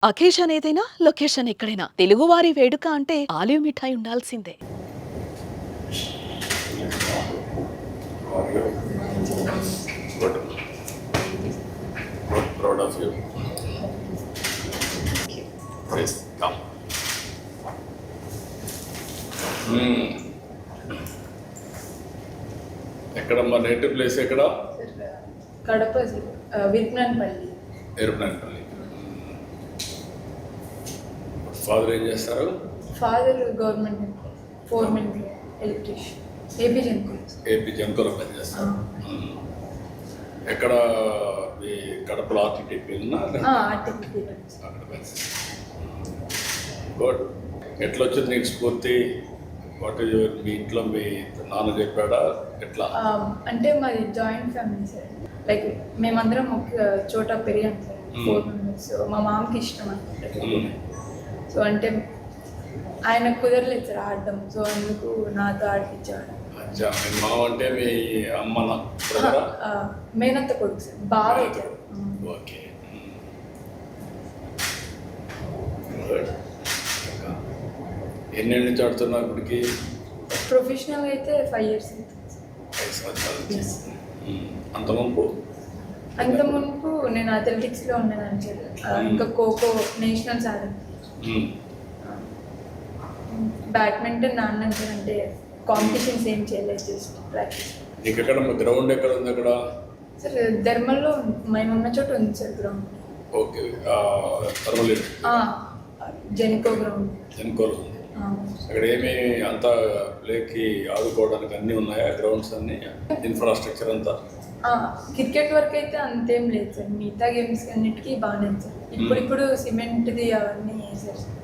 Occasion ఏదైనా location ఎక్కడైనా తెలుగువారి వేడుక అంటే ఆలివ్ మిఠాయి ఉండాల్సిందే. Good. Good. Proud of you. Please come. ఎక్కడమ్మా నేటివ్ ప్లేస్ ఎక్కడ? కడప విరుపునపల్లి. ఎరుపునపల్లి. ఫాదర్ ఏం చేస్తారు? Father government foreman electrician. AP జెన్కోలో పని చేస్తారు. ఎక్కడ ఈ కడపలో ఆర్టీటీపీ అక్కడ పని. గుడ్. ఎట్లా వచ్చింది నీకు స్ఫూర్తి? వాట్ ఈజ్ మీ ఇంట్లో మీ నాన్న చెప్పాడా ఎట్లా? అంటే మాది జాయింట్ ఫ్యామిలీ సార్. లైక్ మేమందరం ఒక చోట పెరిగాం సార్, 4 మెంబర్స్. సో మా మామకి ఇష్టం అనమాట. సో అంటే ఆయన కుదరలేదు సార్ ఆడడం, సో అందుకు నాతో ఆడిపించేవాడు. మీ మామ అంటే మీ అమ్మ మేనత్త కొడుకు సార్, బాగా. ఓకే. ఎన్నేళ్ళ నుంచి ఆడుతున్నావు ఇప్పటికి? ప్రొఫెషనల్ అయితే 5 years. 5 సంవత్సరాలు. అంత మునుపు నేను అథ్లెటిక్స్లో ఉన్నాను సార్. ఇంకా ఖోఖో నేషనల్స్ ఆడాను. బ్యాడ్మింటన్ నాన్న సార్, అంటే కాంపిటీషన్స్ ఏం చేయలేదు, జస్ట్ ప్రాక్టీస్. నీకు ఎక్కడ గ్రౌండ్ ఎక్కడ ఉంది అక్కడ? సార్ ధర్మల్లో మేమున్న చోట ఉంది sir ground. Okay. Genco ground. జెన్కోలో ఉంది. అక్కడ ఏమి అంత ప్లేకి ఆడుకోవడానికి అన్నీ ఉన్నాయా? గ్రౌండ్స్ అన్ని, ఇన్ఫ్రాస్ట్రక్చర్ అంతా? క్రికెట్ వరకు అయితే అంతేం లేదు సార్, మిగతా గేమ్స్ అన్నిటికీ బాగానే సార్. ఇప్పుడు సిమెంట్ది అవన్నీ వేసారు సార్.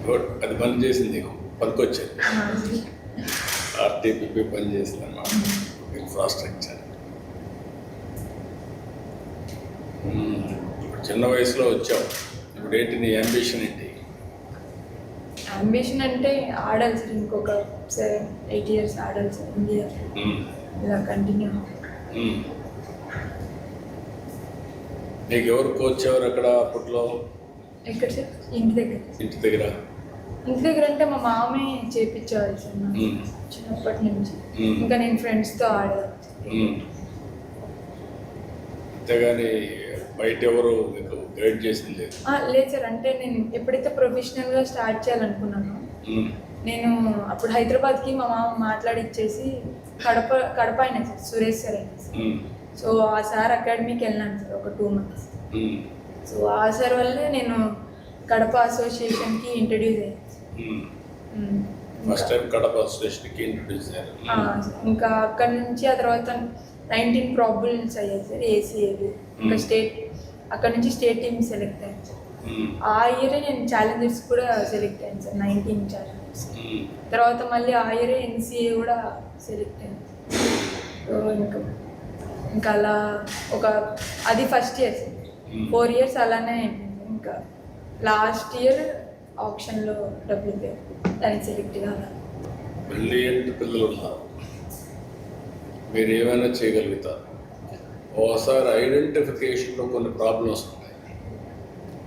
గుడ్. అది పని చేసింది, పనికొచ్చేది. ఆర్టీపీపీ పని చేసింది అన్నమాట, ఇన్ఫ్రాస్ట్రక్చర్. ఇప్పుడు చిన్న వయసులో వచ్చావు, ఇప్పుడు ఏంటి నీ అంబిషన్ ఏంటి? అంబిషన్ అంటే ఆడాలి సార్, ఇంకొక 7-8 years ఆడాలి సార్ ఇండియా, ఇలా కంటిన్యూ. నీకు ఎవరు కోచ్ ఎవరు అక్కడ అప్పట్లో? ఎక్కడ సార్? ఇంటి దగ్గర. ఇంటి దగ్గర అంటే మా మామే చేపించేవాళ్ళు సార్ నాకు చిన్నప్పటి నుంచి. ఇంకా నేను ఫ్రెండ్స్తో ఆడేదాన్ని. అంతేగాని బయట ఎవరు మీకు గైడ్ చేసింది లేదు సార్. అంటే నేను ఎప్పుడైతే ప్రొఫెషనల్గా స్టార్ట్ చేయాలనుకున్నానో, నేను అప్పుడు హైదరాబాద్కి మా మామ మాట్లాడిచ్చేసి కడప అయినా సార్, సురేష్ సార్ అయినా సార్. సో ఆ సార్ అకాడమీకి వెళ్ళాను సార్ ఒక 2 months. సో ఆ సార్ వల్లే నేను కడప అసోసియేషన్కి ఇంట్రడ్యూస్ అయ్యాను. ఫస్ట్ టైం కడప అసోసియేషన్కి ఇంట్రడ్యూస్ అయ్యాను. ఇంకా అక్కడ నుంచి ఆ తర్వాత 19 ప్రాబుల్స్ అయ్యాయి సార్, ఏసీఏవి. ఇంకా అక్కడ నుంచి స్టేట్ టీమ్ సెలెక్ట్ అయ్యాను సార్. ఆ ఇయరే నేను ఛాలెంజర్స్ కూడా సెలెక్ట్ అయ్యాను సార్, 19 ఛాలెంజర్స్. తర్వాత మళ్ళీ ఆ ఇయరే ఎన్సీఏ కూడా సెలెక్ట్ అయ్యాను. సో ఇంకా అలా అది ఫస్ట్ ఇయర్ సార్. 4 years అలానే అయిపోయింది. ఇంకా లాస్ట్ ఇయర్ ఆప్షన్లో డబ్బులు దానికి సెలెక్ట్ కావాలి. బ్రిలియంట్ పిల్లలు ఉన్నారు, మీరు ఏమైనా చేయగలుగుతారు. ఓసారి ఐడెంటిఫికేషన్లో కొన్ని ప్రాబ్లమ్స్ ఉంటాయి,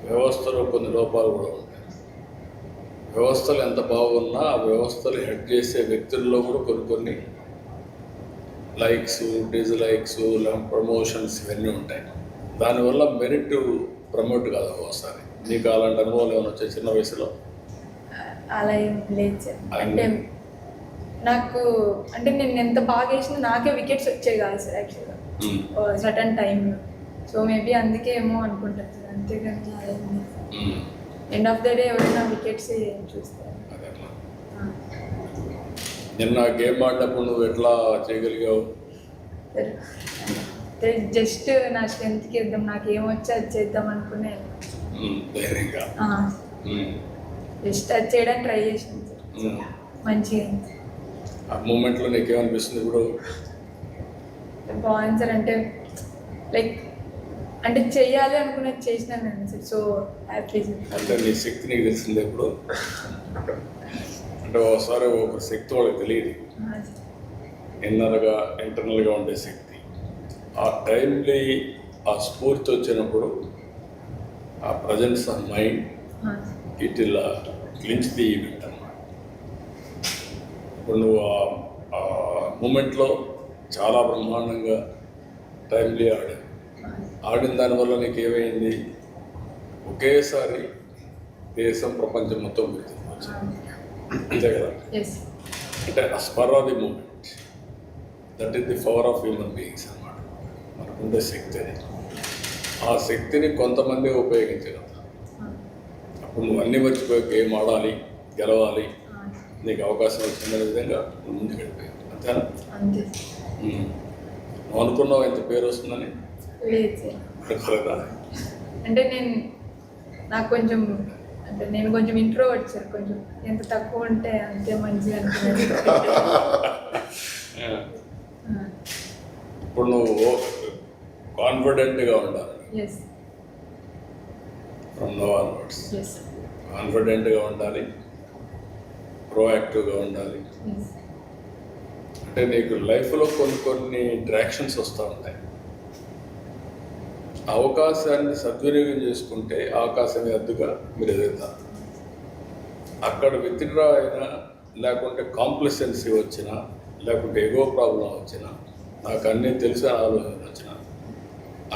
వ్యవస్థలో కొన్ని లోపాలు కూడా ఉంటాయి. వ్యవస్థలు ఎంత బాగున్నా ఆ వ్యవస్థలు హెడ్ చేసే వ్యక్తుల్లో కూడా కొన్ని లైక్స్, డిజ్లైక్స్, ప్రమోషన్స్ ఇవన్నీ ఉంటాయి. దానివల్ల మెరిట్ ప్రమోట్ కాదు ఒకసారి. నీకు అలాంటి అనుభవాలు ఏమైనా వచ్చాయి చిన్న వయసులో? అలా ఏం లేదు సార్. అంటే నాకు అంటే నేను ఎంత బాగా వేసినా నాకే వికెట్స్ వచ్చాయి కాదు సార్ యాక్చువల్గా సర్టన్ టైంలో. సో మేబీ అందుకే ఏమో అనుకుంటాను సార్, అంతేగాని ఎండ్ ఆఫ్ ద డే ఎవరైనా వికెట్స్ చూస్తారు. నిన్న గేమ్ ఆడినప్పుడు నువ్వు ఎట్లా చేయగలిగావు? జస్ట్ నా స్ట్రెంత్కి ఇద్దాం, నాకు ఏమొచ్చా అది చేద్దాం అనుకునే ధైర్యంగా జస్ట్ అది చేయడానికి ట్రై చేసాను సార్, మంచిగా. ఆ మూమెంట్లో నీకేమనిపిస్తుంది ఇప్పుడు? బాగుంది సార్. అంటే లైక్ అంటే చెయ్యాలి అనుకున్నది చేసినాను సార్. So happy sir. అంటే నీ శక్తి నీకు తెలిసింది ఎప్పుడు? అంటే ఒకసారి ఒక శక్తి వాళ్ళకి తెలియదు, ఇంటర్నల్గా ఉండే శక్తి. ఆ టైంలీ ఆ స్ఫూర్తి వచ్చినప్పుడు ఆ ప్రజెన్స్ ఆఫ్ మైండ్ ఇట్ ఇలా క్లించ్ ది ఈవెంట్ అన్నమాట. ఇప్పుడు నువ్వు ఆ మూమెంట్లో చాలా బ్రహ్మాండంగా టైమ్లీ ఆడిన దానివల్ల నీకు ఏమైంది, ఒకేసారి దేశం ప్రపంచం మొత్తం గుర్తించవచ్చు. అంతే కదా, ఎస్ అంటే ఆ spur of the moment, that is the power of human beings అన్నమాట. మనకుండే శక్తి అది. ఆ శక్తిని కొంతమంది ఉపయోగించగలరు. అప్పుడు నువ్వు అన్నీ మర్చిపోయి గేమ్ ఆడాలి, గెలవాలి, నీకు అవకాశం వచ్చిన విధంగా నువ్వు ముందుకు వెళ్ళిపోయావు. అంతేనా? అంతే. నువ్వు అనుకున్నావు ఎంత పేరు వస్తుందని? లేదు సార్. అనుకోలేదా? అంటే నాకు కొంచెం అంటే నేను కొంచెం ఇంట్రోవర్ట్ సార్. కొంచెం ఎంత తక్కువ ఉంటే అంతే మంచిగా అనుకున్నాను. ఇప్పుడు నువ్వు కాన్ఫిడెంట్గా ఉండాలి. Yes from now onwards yes కాన్ఫిడెంట్గా ఉండాలి, ప్రోయాక్టివ్గా ఉండాలి. ఎస్ అంటే నీకు లైఫ్లో కొన్ని ఇంట్రాక్షన్స్ వస్తూ ఉంటాయి. అవకాశాన్ని సద్వినియోగం చేసుకుంటే అవకాశమే అద్దుగా మీరు ఎదుగుతారు. అక్కడ విత్డ్రా అయినా, లేకుంటే కాంప్లసెన్సీ వచ్చినా, లేకుంటే ఎగో ప్రాబ్లం వచ్చినా, నాకు అన్నీ తెలిసిన ఆలోచన వచ్చినా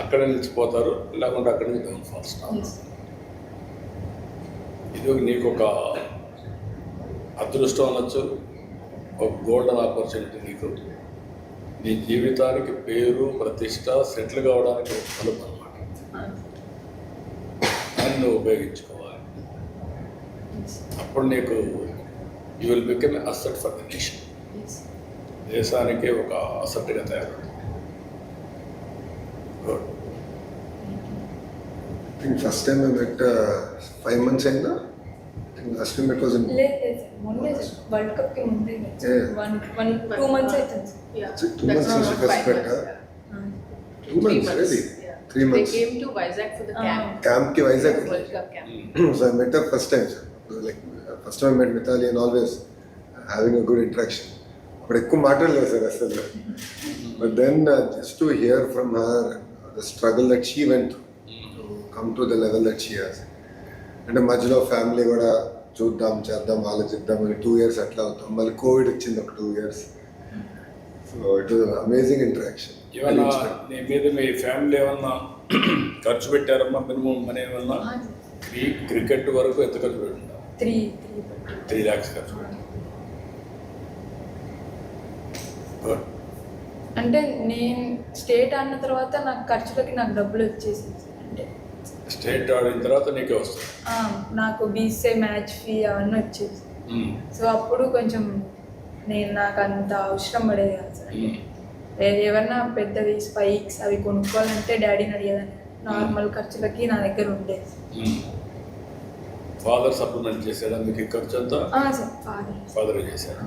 అక్కడ నిలిచిపోతారు, లేకుంటే అక్కడి నుంచి డౌన్ఫాల్ స్టార్ట్. ఇది నీకు ఒక అదృష్టం అనొచ్చు, ఒక గోల్డెన్ ఆపర్చునిటీ. నీకు నీ జీవితానికి పేరు ప్రతిష్ట సెటిల్ కావడానికి ఒక తలుపు అన్నమాట. దాన్ని నువ్వు ఉపయోగించుకోవాలి. అప్పుడు నీకు you will become asset for the nation. దేశానికి ఒక అసెట్గా తయారవుతుంది. Good. I think first time I met 5 months ago. I think last time it was in లేదు సార్. మొన్నే సార్, వరల్డ్ కప్ కి ముందే Yeah. 2 months అవుతుంది sir. Yeah, 2 that's months since not you first 5 met, months, huh? yeah. 2 months, really? Yeah. 3 months. They came to Vizag for the camp. Camp ki Vizag. World Cup camp. So I met her first time. Sir. It was like first time I met Mithali and always having a good interaction. But ఎక్కువ మాట్లాడలేదు sir అసలు. But then just to hear from her the struggle that she went through to come to the level that she has. అంటే మధ్యలో family కూడా చూద్దాం చేద్దాం ఆలోచిద్దాం అని 2 years అట్లా అవుతాం. మళ్ళీ కోవిడ్ వచ్చింది ఒక 2 years. So it was amazing interaction. ఏమన్నా నీ మీద మీ ఫ్యామిలీ ఏమన్నా ఖర్చు పెట్టారమ్మా? మినిమం మనీ ఏమన్నా క్రికెట్ వరకు ఎంత ఖర్చు పెట్టిందా? 3 lakhs ఖర్చు పెట్టారు. గుడ్. అంటే నేను స్టేట్ ఆడిన తర్వాత నాకు ఖర్చులకి నాకు డబ్బులు వచ్చేసింది సార్. అంటే స్టేట్ ఆడిన తర్వాత నీకే వస్తుంది. నాకు బీసీఐ మ్యాచ్ ఫీ అవన్నీ వచ్చేసి. సో అప్పుడు కొంచెం నాకు అంత అవసరం పడేది కాదు సార్. ఏమన్నా పెద్దవి స్పైక్స్ అవి కొనుక్కోవాలంటే డాడీని అడిగేదాన్ని. నార్మల్ ఖర్చులకి నా దగ్గర ఉండేది. ఫాదర్ సప్లిమెంట్ చేశాడా మీకు ఈ ఖర్చు అంతా? సార్ ఫాదర్ చేశాడు.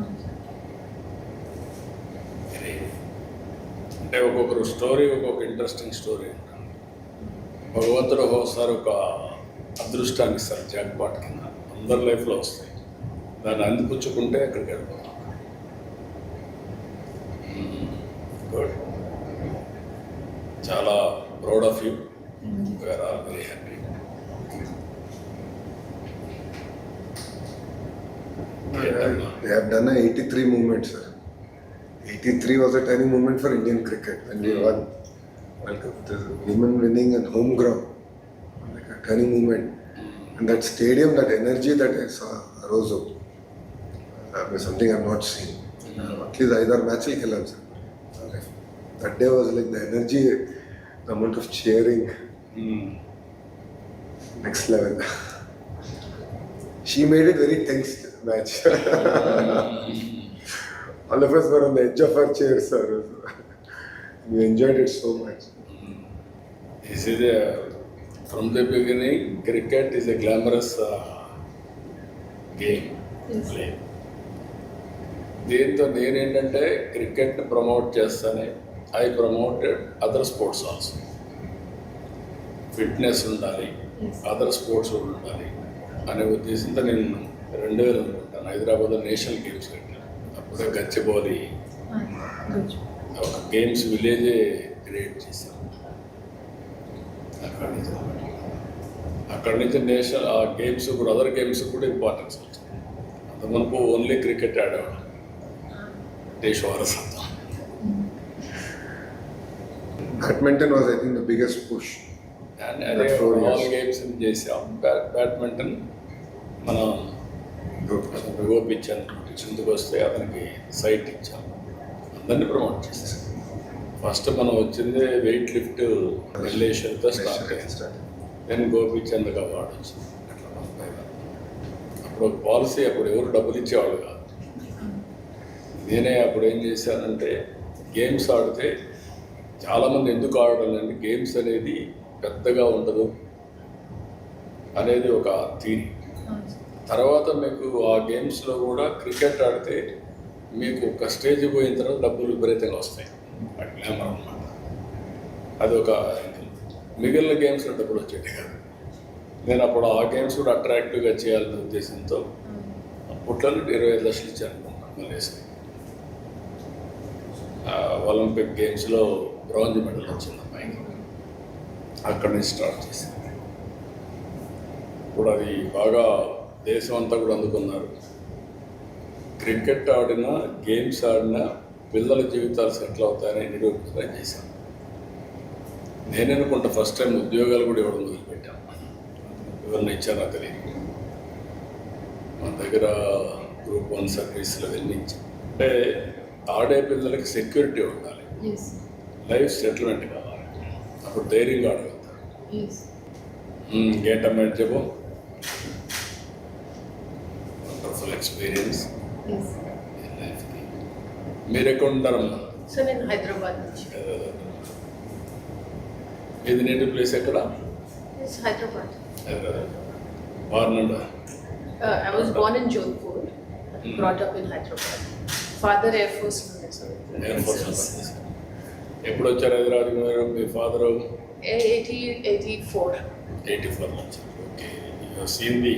అంటే ఒక్కొక్కరు స్టోరీ ఒక్కొక్క ఇంట్రెస్టింగ్ స్టోరీ ఉంటుంది. భగవంతుడు ఒకసారి ఒక అదృష్టాన్ని ఇస్తారు, జాక్పాట్ కింద. అందరి లైఫ్లో వస్తాయి. దాన్ని అందిపుచ్చుకుంటే అక్కడికి వెళ్ళిపోతాం. గుడ్. చాలా proud of you. We are all very happy. They have done a 83 movement, sir. 83 was a turning moment for Indian cricket when we won. Like the women winning and home ground, like a turning moment. And that stadium, that energy that I saw arose up, that was something I've not seen. At least either match will kill us. That day was like the energy, the amount of cheering, next level. She made it very tense match. All of us were on the edge of our chairs, sir. We enjoyed it so much. This is from the beginning, cricket is a glamorous game. Play. దీంతో నేనేంటంటే క్రికెట్ని promote చేస్తానే I promoted other sports also. Fitness ఉండాలి, other sports కూడా ఉండాలి అనే ఉద్దేశంతో నేను 2000 అనుకుంటాను హైదరాబాద్లో నేషనల్ గేమ్స్ పెట్టాను. అప్పుడే గచ్చిబౌలి ఒక గేమ్స్ విలేజే క్రియేట్ చేశాను. అక్కడి నుంచి నేషనల్ ఆ గేమ్స్ కూడా అదర్ గేమ్స్ కూడా ఇంపార్టెన్స్ వచ్చింది. అంత మనకు ఓన్లీ క్రికెట్ ఆడేవాడు దేశ వారసత్వం. Badminton was, I think, the biggest push. And అదే That 4 years. ఆల్ గేమ్స్ చేసాం. బ్యాడ్మింటన్ మనం గోపించాను కిందకు వస్తే అతనికి సైట్ ఇచ్చాం, అందరినీ ప్రమోట్ చేసాం. ఫస్ట్ మనం వచ్చింది వెయిట్ లిఫ్ట్ రిలేషన్తో స్టార్ట్ అయ్యింది. దెన్ గోపిచంద్కి అవార్డు వచ్చింది. అట్లా అప్పుడు ఒక పాలసీ, అప్పుడు ఎవరు డబ్బులు ఇచ్చేవాళ్ళు కాదు. నేనే అప్పుడు ఏం చేశానంటే గేమ్స్ ఆడితే చాలామంది ఎందుకు ఆడాలంటే గేమ్స్ అనేది పెద్దగా ఉండదు అనేది ఒక థీరీ. తర్వాత మీకు ఆ గేమ్స్లో కూడా క్రికెట్ ఆడితే మీకు ఒక స్టేజ్ పోయిన తర్వాత డబ్బులు విపరీతంగా వస్తాయి. గ్లామర్ అన్నమాట. అది ఒక మిగిలిన గేమ్స్లో డబ్బులు వచ్చేది కాదు. నేను అప్పుడు ఆ గేమ్స్ కూడా అట్రాక్టివ్గా చేయాలనే ఉద్దేశంతో అప్పట్లో 25 లక్షలు ఇచ్చాను మలేసి. ఒలింపిక్ గేమ్స్లో బ్రాంజ్ మెడల్ వచ్చింది అమ్మాయికి. అక్కడి నుంచి స్టార్ట్ చేశాను. ఇప్పుడు అది బాగా దేశం అంతా కూడా అందుకున్నారు. క్రికెట్ ఆడినా గేమ్స్ ఆడినా పిల్లల జీవితాలు సెటిల్ అవుతాయని నిరూపించడం చేశాను. నేననుకుంటా ఫస్ట్ టైం ఉద్యోగాలు కూడా ఇవ్వడం మొదలుపెట్టాను. ఎవరిని ఇచ్చానో తెలియదు. మన దగ్గర గ్రూప్ 1 సర్వీసులు వెళ్ళి ఇచ్చాను. అంటే ఆడే పిల్లలకి సెక్యూరిటీ ఉండాలి, Yes. లైఫ్ సెటిల్మెంట్ కావాలి, అప్పుడు ధైర్యంగా ఆడగలుగుతారు. Yes. ఇంకేంటమ్మా చెప్పు. Wonderful experience Yes. లైఫ్కి. మీరు ఎక్కడ ఉంటారమ్మా? So in Hyderabad. ఇది నేటివ్ ప్లేస్ ఎక్కడ? Yes, Hyderabad. వార్నండా. I was born in Jodhpur, brought up in Hyderabad. Father Air Force. Air force. ఎప్పుడు వచ్చారు హైదరాబాద్ మీరు? మీ ఫాదరు 84. 84 నుంచి. Okay, you seen the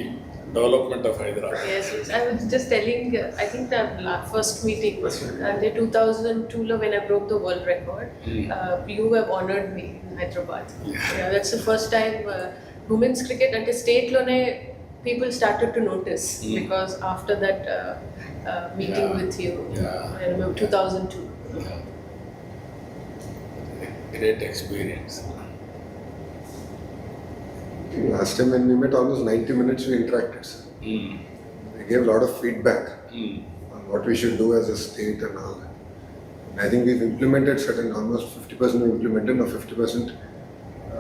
development of Hyderabad. Yes, yes. I was just telling, I think the first meeting, and in 2002 when I broke the world record, you have honored me in Hyderabad. Yeah, that's the first time women's cricket at a state lone people started to notice because after that meeting Yeah. with you, Yeah. I remember 2002. Great experience. Last time when we met, almost 90 minutes we interacted. Sir. They gave a lot of feedback on what we should do as a state and all that. And I think we've implemented certain, almost 50% we implemented, now 50%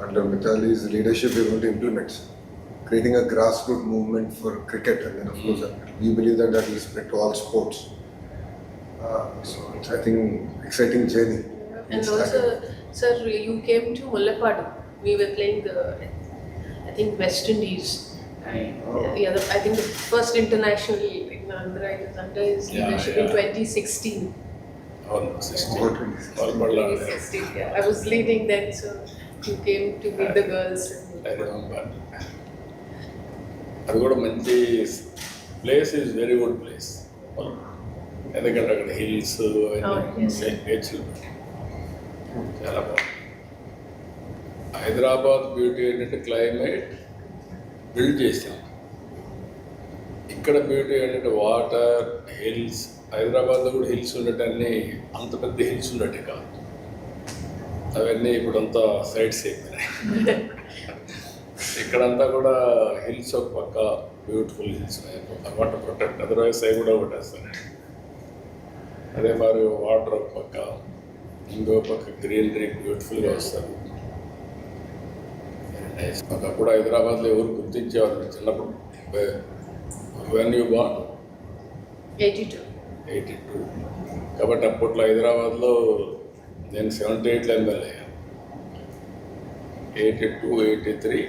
under Mitali's leadership we're going to implement. Sir. Creating a grassroots movement for cricket, and then of course we believe that that will spread to all sports. So it's, I think, exciting journey. And It's also, started. sir, you came to Mullapadu. We were playing the, I think, West Indies. Yeah, I think the first international under his Yeah, leadership in yeah. 2016. అవును, 16. About 20. పాల్పడలా. 2016, yeah. I was leading then, so you came to meet the girls. I remember. అది కూడా మంచి place, is very good place. ఎందుకంటే అక్కడ hills yes. Nature చాలా బాగుంది. Hyderabad beauty ఏంటంటే climate build చేసాం. ఇక్కడ బ్యూటీ ఏంటంటే వాటర్, హిల్స్. హైదరాబాద్లో కూడా హిల్స్ ఉండటాన్ని, అంత పెద్ద హిల్స్ ఉండటే కాదు. అవన్నీ ఇప్పుడంతా సైడ్స్ అయిపోయినాయి. ఇక్కడంతా కూడా హిల్స్ ఒక పక్క, beautiful hills water protect, otherwise అవి కూడా కొట్టేస్తాను. అదే మరి వాటర్ ఒక పక్క, ఇంకో పక్క గ్రీనరీ బ్యూటిఫుల్గా వస్తారు. ఒకప్పుడు హైదరాబాద్లో ఎవరు గుర్తించేవారు చిన్నప్పుడు? When you born 82. 82. కాబట్టి అప్పట్లో హైదరాబాద్లో నేను 78లో ఎమ్మెల్యే అయ్యాను. 82, 83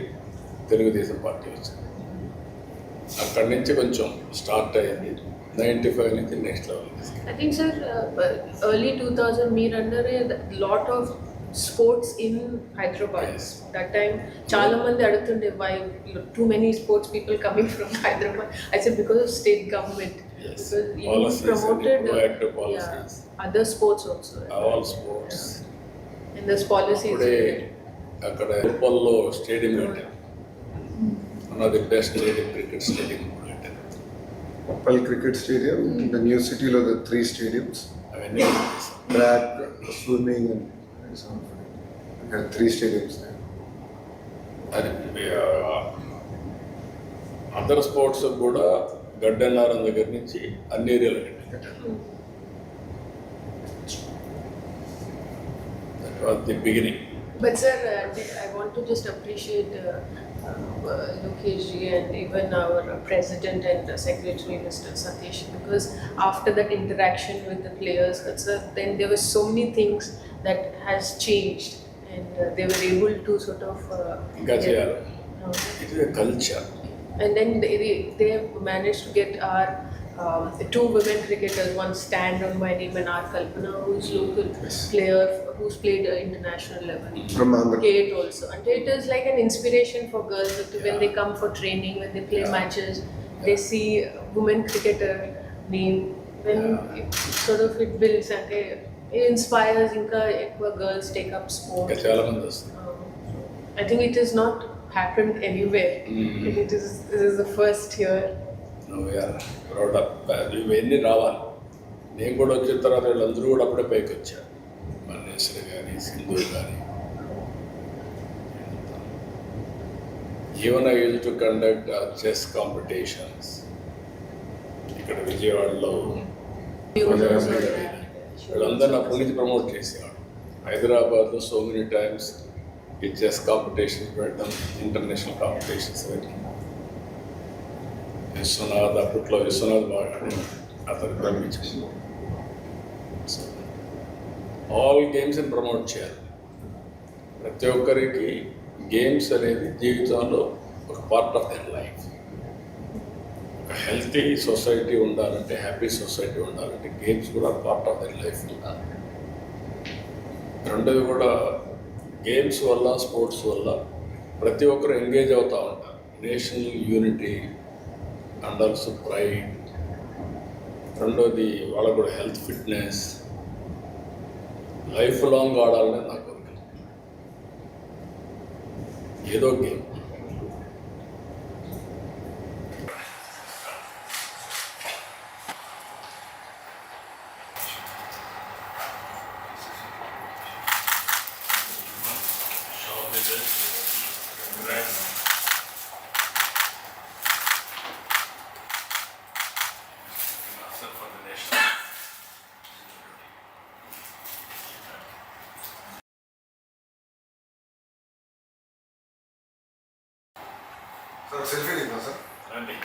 తెలుగుదేశం పార్టీ వచ్చింది. అక్కడి నుంచి కొంచెం స్టార్ట్ అయ్యింది. 95 నుంచి next level. I think, sir, early 2000, me under a lot of sports in Hyderabad. Yes. That time, chala mandi adutunde why too many sports people coming from Hyderabad. I said because of state government. Yes. Because you Policies, promoted proactive policies. other sports also. All sports. And this policies. అప్పుడే అక్కడ ఉప్పల్లో stadium కట్టారు. One of the best stadium, cricket stadium కట్టారు. Uppal Cricket Stadium, the new city lo the 3 stadiums, అవన్నీ చేశారు. track, swimming and some. There are 3 stadiums there. అది other sports కూడా గడ్డన్నారం దగ్గర నుంచి అన్ని ఏరియాలు కట్టారు. That was the beginning. But sir, I want to just appreciate Lokesh ji and even our president and secretary, Mr. Satish, because after that interaction with the players, then there were so many things that has changed, and they were able to sort of. ఇంకా చేయాలి. uh, it is a culture. And then they have managed to get our the 2 women cricketers, one Stand on My Name and R. Kalpana, who is local player who's played international level. From Andhra. Kate also. And it is like an inspiration for girls when they come for training, when they play matches, they see women cricketer name, when it sort of it builds and it inspires girls take up ఇంకా sport. చాలా మంది వస్తారు. I think it has not happened anywhere. This is the first here. We are proud of. ఇవన్నీ రావాలి. నేను కూడా వచ్చిన తర్వాత వీళ్ళందరూ కూడా అప్పుడే పైకి వచ్చారు. మన్నేశ్వరి కానీ, సింధు కానీ. Even I use to conduct chess competitions ఇక్కడ విజయవాడలో. వీళ్ళందరినీ అప్పటి నుంచి ప్రమోట్ చేసేవాడు. హైదరాబాద్లో సో మెనీ టైమ్స్ ఈ చెస్ కాంపిటీషన్స్ పెట్టడం, ఇంటర్నేషనల్ కాంపిటీషన్స్ పెట్టడం. విశ్వనాథ్, అప్పట్లో విశ్వనాథ్ బాగా అతను పంపించాడు. ఆల్ గేమ్స్ని ప్రమోట్ చేయాలి. ప్రతి ఒక్కరికి గేమ్స్ అనేది జీవితంలో ఒక పార్ట్ ఆఫ్ దర్ లైఫ్. ఒక హెల్తీ సొసైటీ ఉండాలంటే, హ్యాపీ సొసైటీ ఉండాలంటే గేమ్స్ కూడా పార్ట్ ఆఫ్ దర్ లైఫ్ ఉండాలి. రెండోది కూడా గేమ్స్ వల్ల, స్పోర్ట్స్ వల్ల ప్రతి ఒక్కరు ఎంగేజ్ అవుతూ ఉంటారు. National unity and also pride. రెండోది వాళ్ళకు కూడా హెల్త్, ఫిట్నెస్, లైఫ్ లాంగ్ ఆడాలని నా కోరిక. ఏదో game. Sir, selfie leena sir. రండి.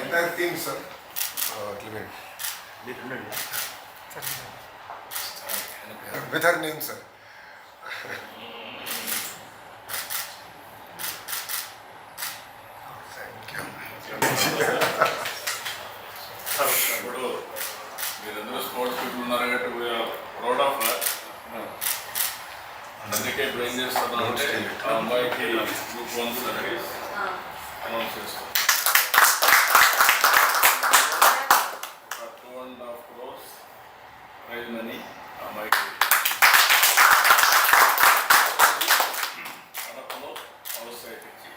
Entire team sir. With her name sir. ఇప్పుడు మీరందరూ స్పోర్ట్స్ పీపుల్ ఉన్నారు కాబట్టి ప్రౌడ్ ఆఫ్. అందుకే ఇప్పుడు ఏం చేస్తున్నాం అంటే ఆ అమ్మాయికి గ్రూప్ 1 సర్వీస్ అనౌన్స్ చేస్తాం. 2.5 crores ప్రైజ్ మనీ ఆ అమ్మాయికి. కడపలో హౌస్ సైట్ ఇచ్చి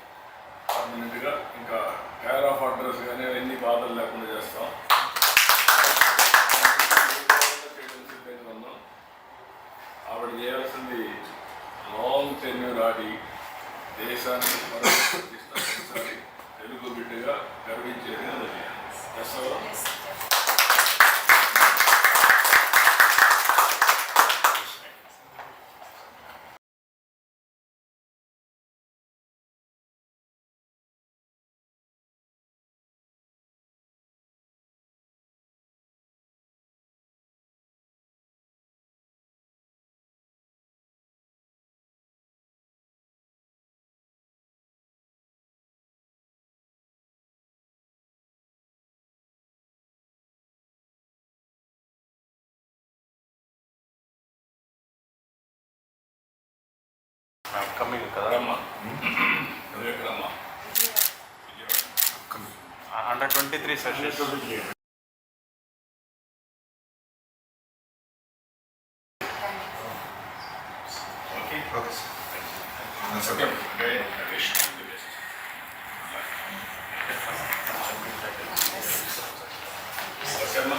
పర్మనెంట్గా ఇంకా కేర్ ఆఫ్ అడ్రస్ కానీ అవన్నీ బాధలు లేకుండా చేస్తాం. ఆవిడ చేయాల్సింది లాంగ్ టెన్యూర్ ఆడి దేశానికి తెలుగు బిడ్డగా గర్వించేది చేయాలి. కమింగ్ కదా రమ్మా నువ్వు ఎక్కడమ్మా under 23 sessions okay okay sir okay great. I wish you the best. Okay అమ్మా